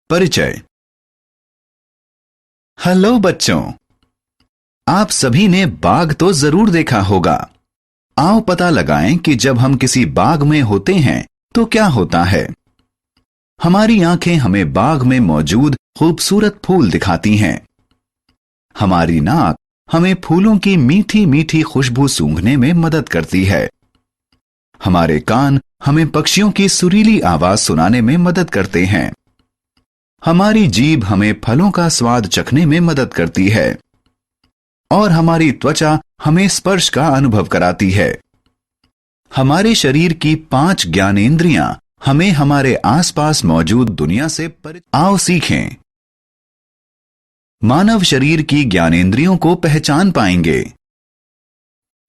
परिचय। हेलो बच्चों, आप सभी ने बाघ तो जरूर देखा होगा। आओ पता लगाएं कि जब हम किसी बाग में होते हैं तो क्या होता है। हमारी आंखें हमें बाग में मौजूद खूबसूरत फूल दिखाती हैं। हमारी नाक हमें फूलों की मीठी मीठी खुशबू सूंघने में मदद करती है। हमारे कान हमें पक्षियों की सुरीली आवाज सुनाने में मदद करते हैं। हमारी जीभ हमें फलों का स्वाद चखने में मदद करती है और हमारी त्वचा हमें स्पर्श का अनुभव कराती है। हमारे शरीर की 5 ज्ञानेंद्रियां हमें हमारे आसपास मौजूद दुनिया से आओ सीखें। मानव शरीर की ज्ञानेंद्रियों को पहचान पाएंगे।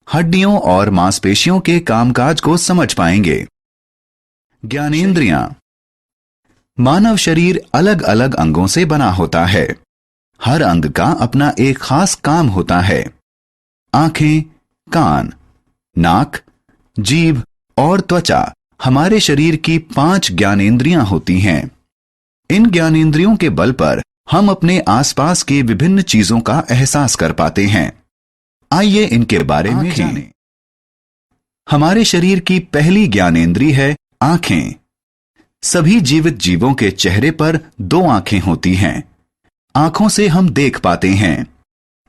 हड्डियों और मांसपेशियों के कामकाज को समझ पाएंगे। ज्ञानेंद्रियां। मानव शरीर अलग अलग अंगों से बना होता है। हर अंग का अपना एक खास काम होता है। आंखें, कान, नाक, जीभ और त्वचा हमारे शरीर की 5 ज्ञानेंद्रियां होती हैं। इन ज्ञानेंद्रियों के बल पर हम अपने आसपास की विभिन्न चीजों का एहसास कर पाते हैं। आइए इनके बारे में जानें। हमारे शरीर की पहली ज्ञानेंद्रिय है आंखें। सभी जीवित जीवों के चेहरे पर 2 आंखें होती हैं। आंखों से हम देख पाते हैं।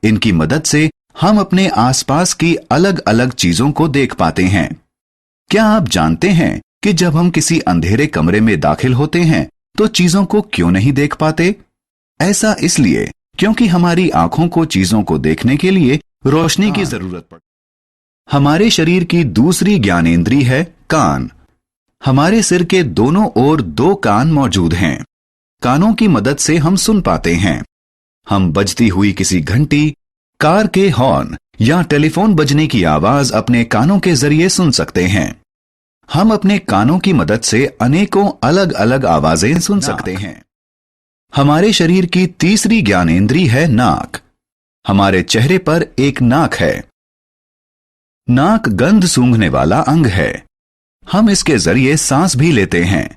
इनकी मदद से हम अपने आसपास की अलग अलग चीजों को देख पाते हैं। क्या आप जानते हैं कि जब हम किसी अंधेरे कमरे में दाखिल होते हैं तो चीजों को क्यों नहीं देख पाते? ऐसा इसलिए क्योंकि हमारी आंखों को चीजों को देखने के लिए रोशनी की जरूरत पड़ती। हमारे शरीर की दूसरी ज्ञानेंद्रिय है कान। हमारे सिर के दोनों ओर 2 कान मौजूद हैं। कानों की मदद से हम सुन पाते हैं। हम बजती हुई किसी घंटी, कार के हॉर्न या टेलीफोन बजने की आवाज अपने कानों के जरिए सुन सकते हैं। हम अपने कानों की मदद से अनेकों अलग अलग आवाजें सुन सकते हैं। हमारे शरीर की तीसरी ज्ञानेंद्रिय है नाक। हमारे चेहरे पर एक नाक है। नाक गंध सूंघने वाला अंग है। हम इसके जरिए सांस भी लेते हैं।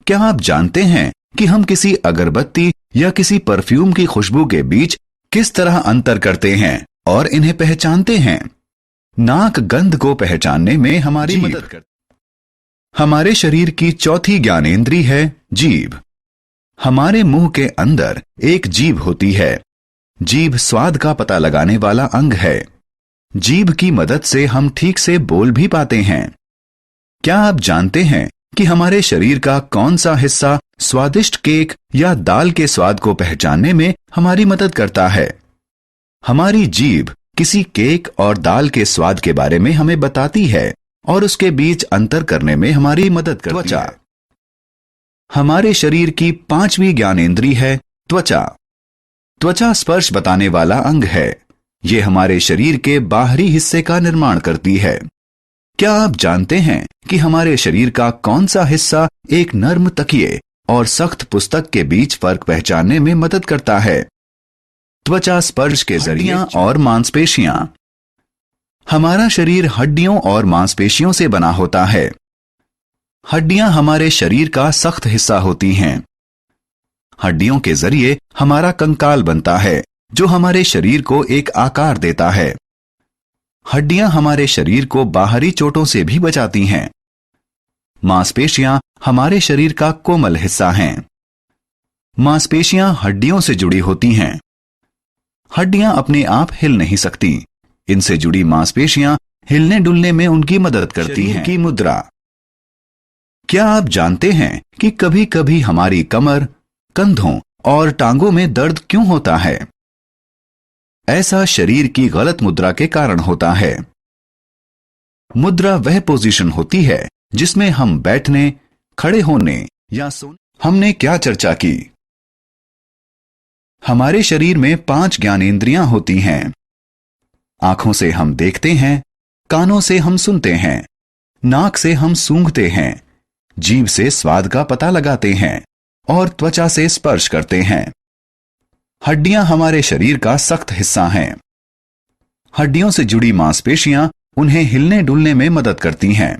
क्या आप जानते हैं कि हम किसी अगरबत्ती या किसी परफ्यूम की खुशबू के बीच किस तरह अंतर करते हैं और इन्हें पहचानते हैं? नाक गंध को पहचानने में हमारी मदद करती है। हमारे शरीर की चौथी ज्ञानेंद्रिय है जीभ। हमारे मुंह के अंदर एक जीभ होती है। जीभ स्वाद का पता लगाने वाला अंग है। जीभ की मदद से हम ठीक से बोल भी पाते हैं। क्या आप जानते हैं कि हमारे शरीर का कौन सा हिस्सा स्वादिष्ट केक या दाल के स्वाद को पहचानने में हमारी मदद करता है? हमारी जीभ किसी केक और दाल के स्वाद के बारे में हमें बताती है और उसके बीच अंतर करने में हमारी मदद करती है। हमारे शरीर की 5वीं ज्ञानेंद्रिय है त्वचा। त्वचा स्पर्श बताने वाला अंग है। यह हमारे शरीर के बाहरी हिस्से का निर्माण करती है। क्या आप जानते हैं कि हमारे शरीर का कौन सा हिस्सा एक नर्म तकिए और सख्त पुस्तक के बीच फर्क पहचानने में मदद करता है? त्वचा स्पर्श के जरिए और मांसपेशियां। हमारा शरीर हड्डियों और मांसपेशियों से बना होता है। हड्डियां हमारे शरीर का सख्त हिस्सा होती हैं। हड्डियों के जरिए हमारा कंकाल बनता है जो हमारे शरीर को एक आकार देता है। हड्डियां हमारे शरीर को बाहरी चोटों से भी बचाती हैं। मांसपेशियां हमारे शरीर का कोमल हिस्सा हैं। मांसपेशियां हड्डियों से जुड़ी होती हैं। हड्डियां अपने आप हिल नहीं सकती। इनसे जुड़ी मांसपेशियां हिलने डुलने में उनकी मदद करती हैं। की मुद्रा। क्या आप जानते हैं कि कभी कभी हमारी कमर, कंधों और टांगों में दर्द क्यों होता है? ऐसा शरीर की गलत मुद्रा के कारण होता है। मुद्रा वह पोजीशन होती है जिसमें हम बैठने, खड़े होने या सोने। हमने क्या चर्चा की? हमारे शरीर में 5 ज्ञानेंद्रियां होती हैं। आंखों से हम देखते हैं, कानों से हम सुनते हैं, नाक से हम सूंघते हैं, जीभ से स्वाद का पता लगाते हैं और त्वचा से स्पर्श करते हैं। हड्डियां हमारे शरीर का सख्त हिस्सा हैं। हड्डियों से जुड़ी मांसपेशियां उन्हें हिलने डुलने में मदद करती हैं।